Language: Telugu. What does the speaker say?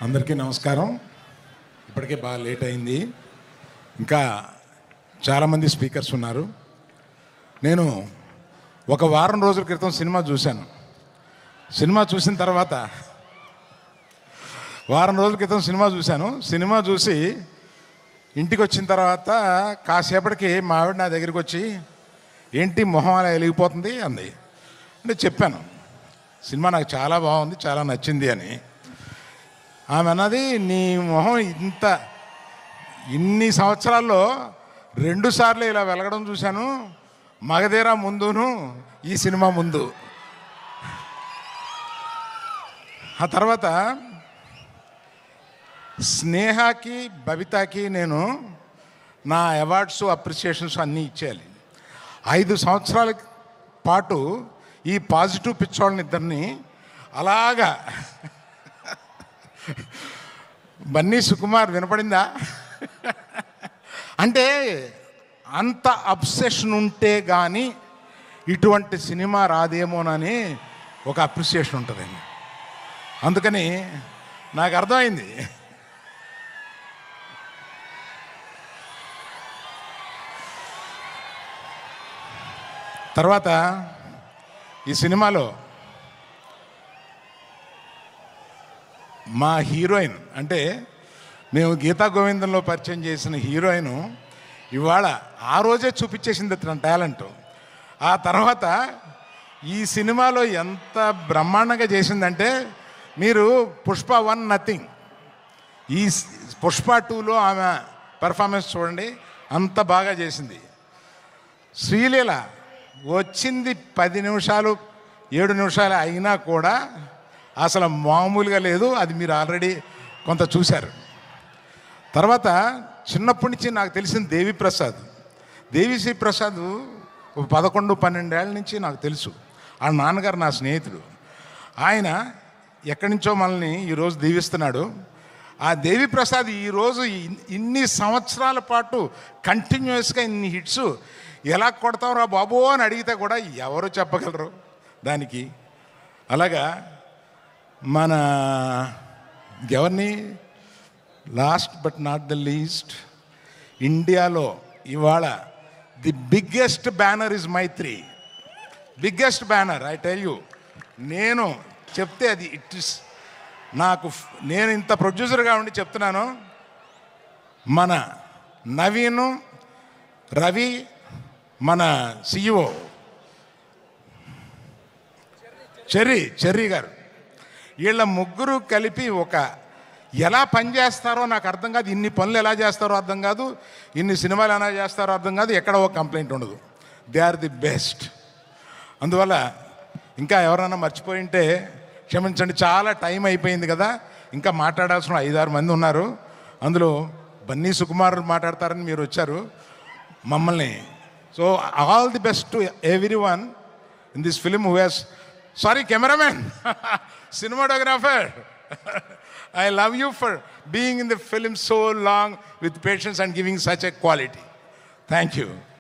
అందరికీ నమస్కారం. ఇప్పటికే బాగా లేట్ అయింది. ఇంకా చాలామంది స్పీకర్స్ ఉన్నారు. నేను ఒక వారం రోజుల క్రితం సినిమా చూశాను. సినిమా చూసిన తర్వాత సినిమా చూసి ఇంటికి వచ్చిన తర్వాత కాసేపటికి మా ఆవిడ నా దగ్గరికి వచ్చి, ఏంటి మొహం అలా వెలిగిపోతుంది అంది. అంటే చెప్పాను, సినిమా నాకు చాలా బాగుంది, చాలా నచ్చింది అని. ఆమె అన్నది, నీ మొహం ఇన్ని సంవత్సరాల్లో 2 సార్లు ఇలా వెలగడం చూశాను, మగధీర ముందును ఈ సినిమా ముందు. ఆ తర్వాత స్నేహకి బబితాకి నేను నా అవార్డ్స్ అప్రిసియేషన్స్ అన్నీ ఇచ్చేయాలి. 5 సంవత్సరాల పాటు ఈ పాజిటివ్ పిచ్చోళ్ళని ఇద్దరిని అలాగా బన్నీ సుకుమార్ వినపడిందా అంటే అంత అబ్సెషన్ ఉంటే కానీ ఇటువంటి సినిమా రాదేమోనని ఒక అప్రిసియేషన్ ఉంటుందండి. అందుకని నాకు అర్థమైంది. తర్వాత ఈ సినిమాలో మా హీరోయిన్, అంటే మేము గీతా గోవిందంలో పరిచయం చేసిన హీరోయిన్ ఇవాళ ఆ రోజే చూపించేసింది తన టాలెంట్. ఆ తర్వాత ఈ సినిమాలో ఎంత బ్రహ్మాండంగా చేసిందంటే, మీరు పుష్ప 1 నథింగ్, ఈ పుష్ప 2లో ఆమె పెర్ఫార్మెన్స్ చూడండి, అంత బాగా చేసింది. శ్రీలీల వచ్చింది 10 నిమిషాలు 7 నిమిషాలు అయినా కూడా అసలు మామూలుగా లేదు. అది మీరు ఆల్రెడీ కొంత చూశారు. తర్వాత చిన్నప్పటి నుంచి నాకు తెలిసిన దేవిశ్రీ ప్రసాద్ 11-12 ఏళ్ళ నుంచి నాకు తెలుసు. ఆ నాన్నగారు నా స్నేహితుడు. ఆయన ఎక్కడి నుంచో మనల్ని ఈరోజు దీవిస్తున్నాడు. ఆ దేవిప్రసాద్ ఈరోజు ఇన్ని సంవత్సరాల పాటు కంటిన్యూస్గా ఇన్ని హిట్స్ ఎలా కొడతావురా బాబు అని అడిగితే కూడా ఎవరు చెప్పగలరు దానికి. అలాగా మన ఎవరిని, last but not the least, ఇండియాలో ఇవాళ the biggest banner is Mythri. Biggest banner, I tell you. నేను చెప్తే అది ఇట్ ఇస్ నేను ఇంత ప్రొడ్యూసర్గా ఉండి చెప్తున్నాను. మన నవీను, రవి, మన సిఇఓ చెర్రీ గారు, వీళ్ళ ముగ్గురు కలిపి ఎలా పనిచేస్తారో నాకు అర్థం కాదు. ఇన్ని పనులు ఎలా చేస్తారో అర్థం కాదు, ఇన్ని సినిమాలు ఎలా చేస్తారో అర్థం కాదు, ఎక్కడ ఒక కంప్లైంట్ ఉండదు. They are the best. అందువల్ల ఇంకా ఎవరైనా మర్చిపోయింటే క్షమించండి, చాలా టైం అయిపోయింది కదా. ఇంకా మాట్లాడాల్సిన 5-6 మంది ఉన్నారు. అందులో బన్నీ సుకుమార్ మాట్లాడతారని మీరు వచ్చారు మమ్మల్ని. So all the best to every one in this film who has, sorry cameraman, cinematographer, I love you for being in the film so long with patience and giving such a quality. Thank you.